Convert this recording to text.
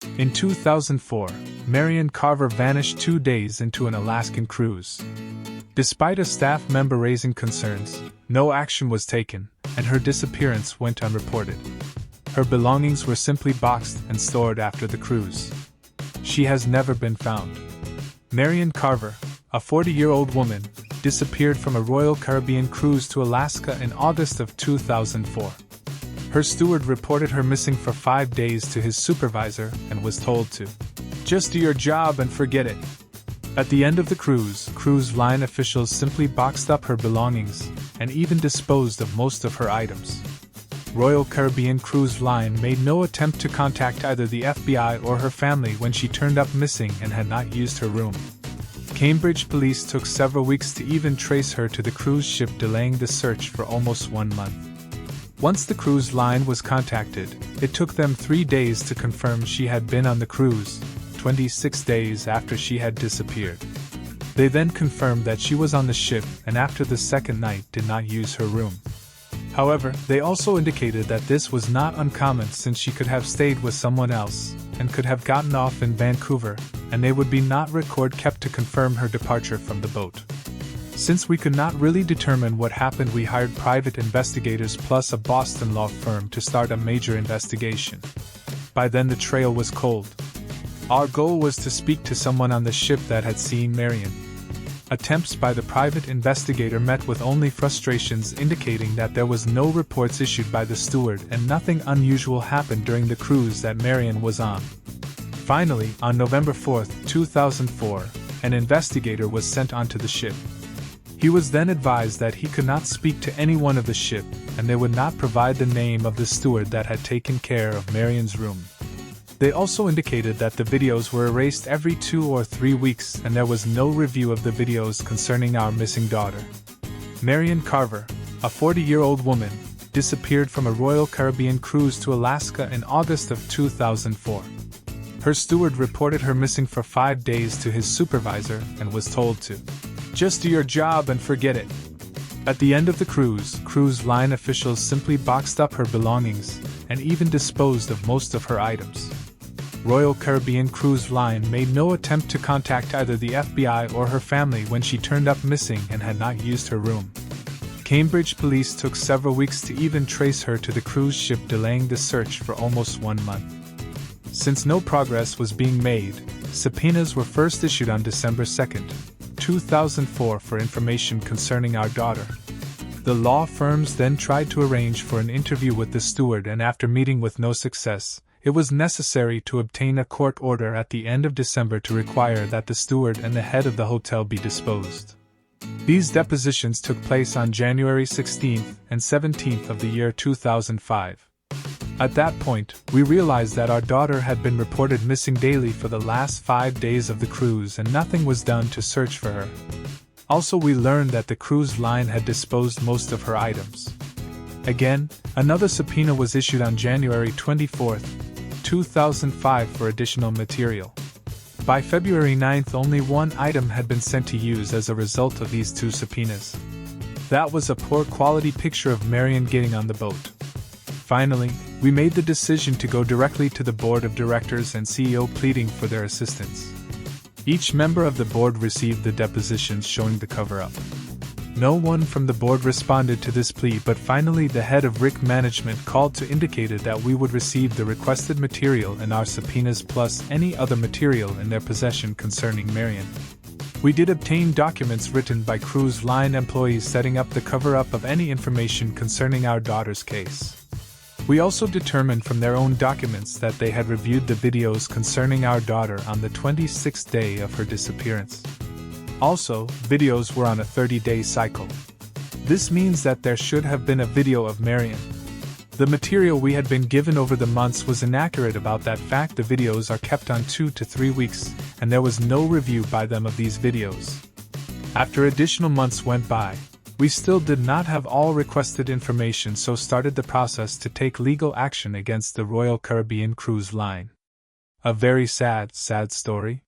In 2004, Merrian Carver vanished 2 days into an Alaskan cruise. Despite a staff member raising concerns, no action was taken, and her disappearance went unreported. Her belongings were simply boxed and stored after the cruise. She has never been found. Merrian Carver, a 40-year-old woman, disappeared from a Royal Caribbean cruise to Alaska in August of 2004. Her steward reported her missing for 5 days to his supervisor and was told to just do your job and forget it. At the end of the cruise line officials simply boxed up her belongings and even disposed of most of her items. Royal Caribbean Cruise Line made no attempt to contact either the FBI or her family when she turned up missing and had not used her room. Cambridge police took several weeks to even trace her to the cruise ship, delaying the search for almost 1 month. Once the cruise line was contacted, it took them 3 days to confirm she had been on the cruise, 26 days after she had disappeared. They then confirmed that she was on the ship and after the second night did not use her room. However, they also indicated that this was not uncommon since she could have stayed with someone else and could have gotten off in Vancouver, and they would be not record kept to confirm her departure from the boat. Since we could not really determine what happened, we hired private investigators plus a Boston law firm to start a major investigation. By then the trail was cold. Our goal was to speak to someone on the ship that had seen Merrian. Attempts by the private investigator met with only frustrations, indicating that there was no reports issued by the steward and nothing unusual happened during the cruise that Merrian was on. Finally, on November 4, 2004, an investigator was sent onto the ship. He was then advised that he could not speak to anyone of the ship, and they would not provide the name of the steward that had taken care of Merrian's room. They also indicated that the videos were erased every 2 or 3 weeks and there was no review of the videos concerning our missing daughter. Merrian Carver, a 40-year-old woman, disappeared from a Royal Caribbean cruise to Alaska in August of 2004. Her steward reported her missing for 5 days to his supervisor and was told to just do your job and forget it. At the end of the cruise line officials simply boxed up her belongings and even disposed of most of her items. Royal Caribbean Cruise Line made no attempt to contact either the FBI or her family when she turned up missing and had not used her room. Cambridge police took several weeks to even trace her to the cruise ship, delaying the search for almost 1 month. Since no progress was being made, subpoenas were first issued on December 2, 2004 for information concerning our daughter. The law firms then tried to arrange for an interview with the steward, and after meeting with no success, it was necessary to obtain a court order at the end of December to require that the steward and the head of the hotel be disposed. These depositions took place on January 16th and 17th of the year 2005. At that point, we realized that our daughter had been reported missing daily for the last 5 days of the cruise and nothing was done to search for her. Also, we learned that the cruise line had disposed most of her items. Again, another subpoena was issued on January 24, 2005 for additional material. By February 9, only one item had been sent to use as a result of these 2 subpoenas. That was a poor quality picture of Merrian getting on the boat. Finally, we made the decision to go directly to the board of directors and CEO, pleading for their assistance. Each member of the board received the depositions showing the cover-up. No one from the board responded to this plea, but finally the head of RIC management called to indicated that we would receive the requested material and our subpoenas plus any other material in their possession concerning Merrian. We did obtain documents written by cruise line employees setting up the cover-up of any information concerning our daughter's case. We also determined from their own documents that they had reviewed the videos concerning our daughter on the 26th day of her disappearance. Also, videos were on a 30-day cycle. This means that there should have been a video of Merrian. The material we had been given over the months was inaccurate about that fact. The videos are kept on 2 to 3 weeks, and there was no review by them of these videos. After additional months went by, we still did not have all requested information, so started the process to take legal action against the Royal Caribbean Cruise Line. A very sad story.